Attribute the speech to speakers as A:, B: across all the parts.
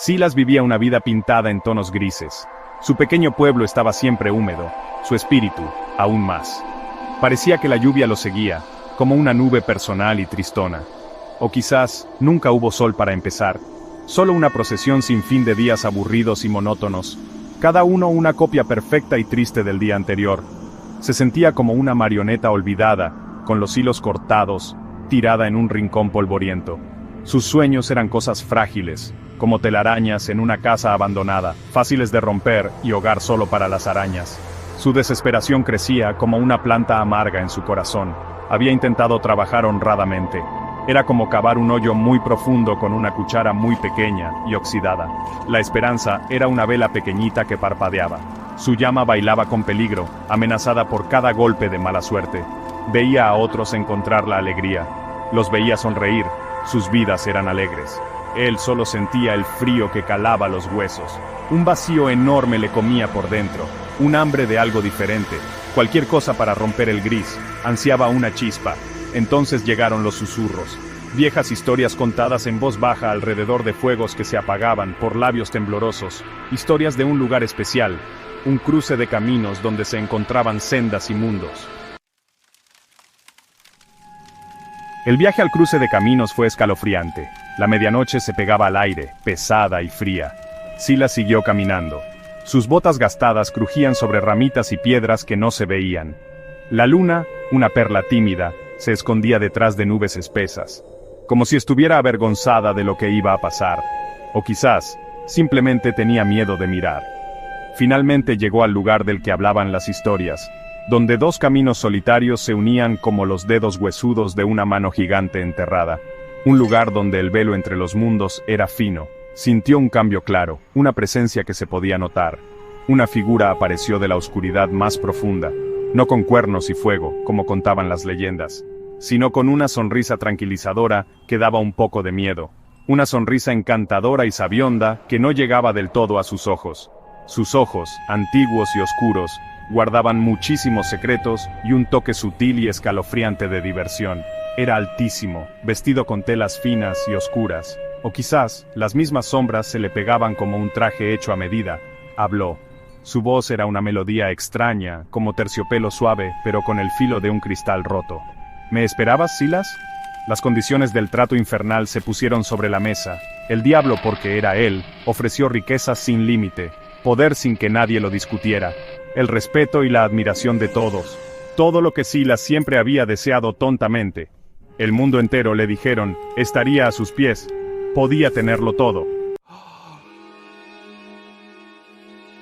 A: Silas vivía una vida pintada en tonos grises. Su pequeño pueblo estaba siempre húmedo, su espíritu, aún más. Parecía que la lluvia lo seguía, como una nube personal y tristona. O quizás, nunca hubo sol para empezar. Solo una procesión sin fin de días aburridos y monótonos, cada uno una copia perfecta y triste del día anterior. Se sentía como una marioneta olvidada, con los hilos cortados, tirada en un rincón polvoriento. Sus sueños eran cosas frágiles, como telarañas en una casa abandonada, fáciles de romper y hogar solo para las arañas. Su desesperación crecía como una planta amarga en su corazón. Había intentado trabajar honradamente. Era como cavar un hoyo muy profundo con una cuchara muy pequeña y oxidada. La esperanza era una vela pequeñita que parpadeaba. Su llama bailaba con peligro, amenazada por cada golpe de mala suerte. Veía a otros encontrar la alegría. Los veía sonreír. Sus vidas eran alegres. Él solo sentía el frío que calaba los huesos. Un vacío enorme le comía por dentro. Un hambre de algo diferente. Cualquier cosa para romper el gris. Ansiaba una chispa. Entonces llegaron los susurros. Viejas historias contadas en voz baja alrededor de fuegos que se apagaban por labios temblorosos. Historias de un lugar especial. Un cruce de caminos donde se encontraban sendas y mundos. El viaje al cruce de caminos fue escalofriante. La medianoche se pegaba al aire, pesada y fría. Silas siguió caminando. Sus botas gastadas crujían sobre ramitas y piedras que no se veían. La luna, una perla tímida, se escondía detrás de nubes espesas, como si estuviera avergonzada de lo que iba a pasar. O quizás, simplemente tenía miedo de mirar. Finalmente llegó al lugar del que hablaban las historias, donde dos caminos solitarios se unían como los dedos huesudos de una mano gigante enterrada. Un lugar donde el velo entre los mundos era fino. Sintió un cambio claro, una presencia que se podía notar. Una figura apareció de la oscuridad más profunda, no con cuernos y fuego, como contaban las leyendas, sino con una sonrisa tranquilizadora que daba un poco de miedo. Una sonrisa encantadora y sabionda que no llegaba del todo a sus ojos. Sus ojos, antiguos y oscuros, guardaban muchísimos secretos y un toque sutil y escalofriante de diversión. Era altísimo, vestido con telas finas y oscuras, o quizás las mismas sombras se le pegaban como un traje hecho a medida. Habló. Su voz era una melodía extraña, como terciopelo suave, pero con el filo de un cristal roto. ¿Me esperabas, Silas? Las condiciones del trato infernal se pusieron sobre la mesa. El diablo, porque era él, ofreció riquezas sin límite, poder sin que nadie lo discutiera, el respeto y la admiración de todos, todo lo que Silas siempre había deseado tontamente. El mundo entero, le dijeron, estaría a sus pies, podía tenerlo todo.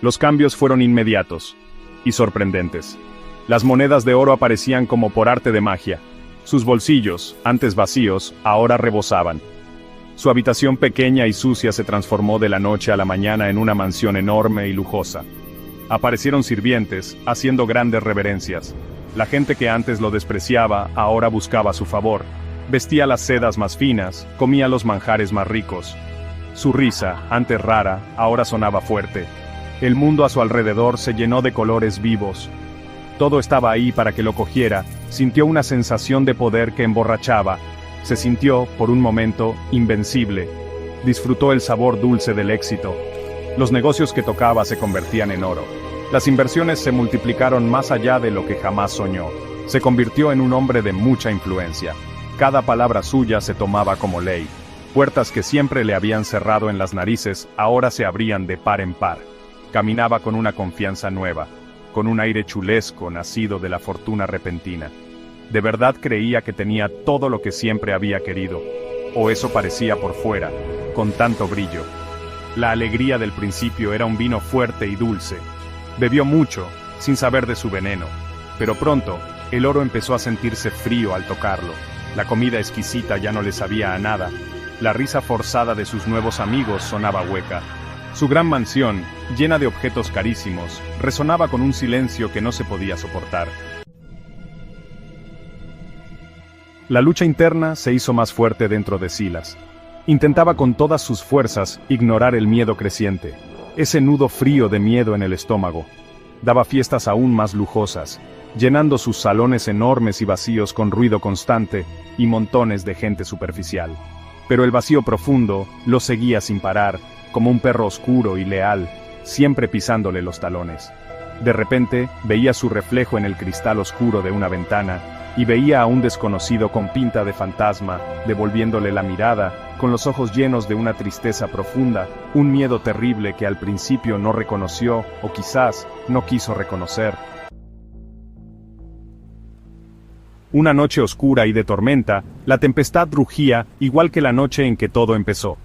A: Los cambios fueron inmediatos y sorprendentes. Las monedas de oro aparecían como por arte de magia. Sus bolsillos, antes vacíos, ahora rebosaban. Su habitación pequeña y sucia se transformó de la noche a la mañana en una mansión enorme y lujosa. Aparecieron sirvientes, haciendo grandes reverencias. La gente que antes lo despreciaba, ahora buscaba su favor. Vestía las sedas más finas, comía los manjares más ricos. Su risa, antes rara, ahora sonaba fuerte. El mundo a su alrededor se llenó de colores vivos. Todo estaba ahí para que lo cogiera. Sintió una sensación de poder que emborrachaba. Se sintió, por un momento, invencible. Disfrutó el sabor dulce del éxito. Los negocios que tocaba se convertían en oro. Las inversiones se multiplicaron más allá de lo que jamás soñó. Se convirtió en un hombre de mucha influencia. Cada palabra suya se tomaba como ley. Puertas que siempre le habían cerrado en las narices, ahora se abrían de par en par. Caminaba con una confianza nueva, con un aire chulesco nacido de la fortuna repentina. De verdad creía que tenía todo lo que siempre había querido, o eso parecía por fuera, con tanto brillo. La alegría del principio era un vino fuerte y dulce. Bebió mucho, sin saber de su veneno, pero pronto, el oro empezó a sentirse frío al tocarlo. La comida exquisita ya no le sabía a nada. La risa forzada de sus nuevos amigos sonaba hueca. Su gran mansión, llena de objetos carísimos, resonaba con un silencio que no se podía soportar. La lucha interna se hizo más fuerte dentro de Silas. Intentaba con todas sus fuerzas ignorar el miedo creciente, ese nudo frío de miedo en el estómago. Daba fiestas aún más lujosas, llenando sus salones enormes y vacíos con ruido constante y montones de gente superficial. Pero el vacío profundo lo seguía sin parar, como un perro oscuro y leal, siempre pisándole los talones. De repente, veía su reflejo en el cristal oscuro de una ventana, y veía a un desconocido con pinta de fantasma, devolviéndole la mirada, con los ojos llenos de una tristeza profunda, un miedo terrible que al principio no reconoció, o quizás no quiso reconocer. Una noche oscura y de tormenta, la tempestad rugía, igual que la noche en que todo empezó.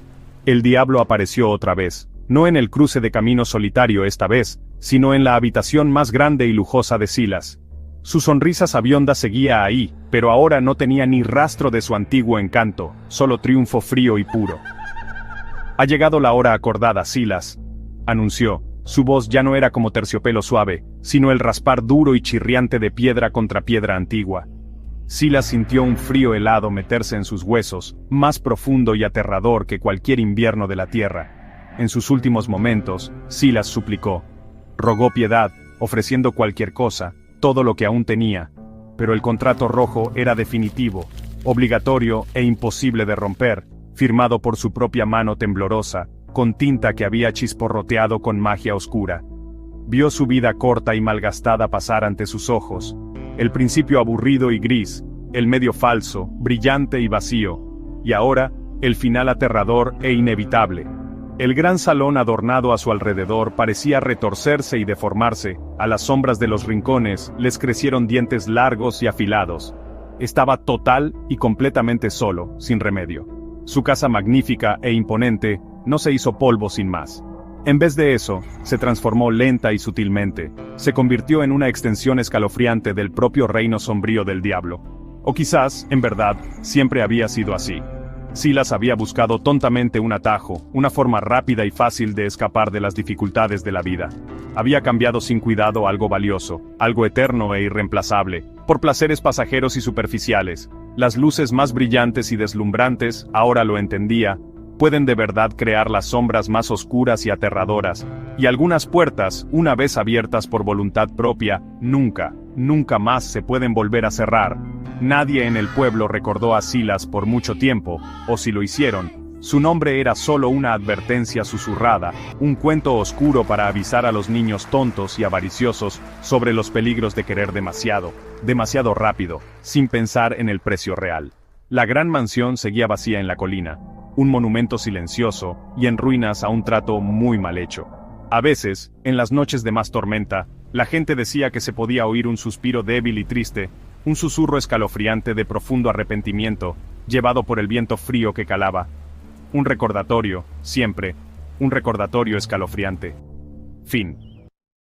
A: El diablo apareció otra vez, no en el cruce de caminos solitario esta vez, sino en la habitación más grande y lujosa de Silas. Su sonrisa sabionda seguía ahí, pero ahora no tenía ni rastro de su antiguo encanto, solo triunfo frío y puro. «Ha llegado la hora acordada, Silas», anunció. Su voz ya no era como terciopelo suave, sino el raspar duro y chirriante de piedra contra piedra antigua. Silas sintió un frío helado meterse en sus huesos, más profundo y aterrador que cualquier invierno de la tierra. En sus últimos momentos, Silas suplicó. Rogó piedad, ofreciendo cualquier cosa, todo lo que aún tenía. Pero el contrato rojo era definitivo, obligatorio e imposible de romper, firmado por su propia mano temblorosa, con tinta que había chisporroteado con magia oscura. Vio su vida corta y malgastada pasar ante sus ojos, el principio aburrido y gris, el medio falso, brillante y vacío, y ahora, el final aterrador e inevitable. El gran salón adornado a su alrededor parecía retorcerse y deformarse, a las sombras de los rincones les crecieron dientes largos y afilados. Estaba total y completamente solo, sin remedio. Su casa magnífica e imponente no se hizo polvo sin más. En vez de eso, se transformó lenta y sutilmente, se convirtió en una extensión escalofriante del propio reino sombrío del diablo. O quizás, en verdad, siempre había sido así. Silas había buscado tontamente un atajo, una forma rápida y fácil de escapar de las dificultades de la vida. Había cambiado sin cuidado algo valioso, algo eterno e irreemplazable, por placeres pasajeros y superficiales. Las luces más brillantes y deslumbrantes, ahora lo entendía, pueden de verdad crear las sombras más oscuras y aterradoras, y algunas puertas, una vez abiertas por voluntad propia, nunca más se pueden volver a cerrar. Nadie en el pueblo recordó a Silas por mucho tiempo, o si lo hicieron, su nombre era solo una advertencia susurrada, un cuento oscuro para avisar a los niños tontos y avariciosos sobre los peligros de querer demasiado rápido, sin pensar en el precio real. La gran mansión seguía vacía en la colina, un monumento silencioso y en ruinas a un trato muy mal hecho. A veces, en las noches de más tormenta, la gente decía que se podía oír un suspiro débil y triste, un susurro escalofriante de profundo arrepentimiento, llevado por el viento frío que calaba. Un recordatorio, siempre, un recordatorio escalofriante. Fin.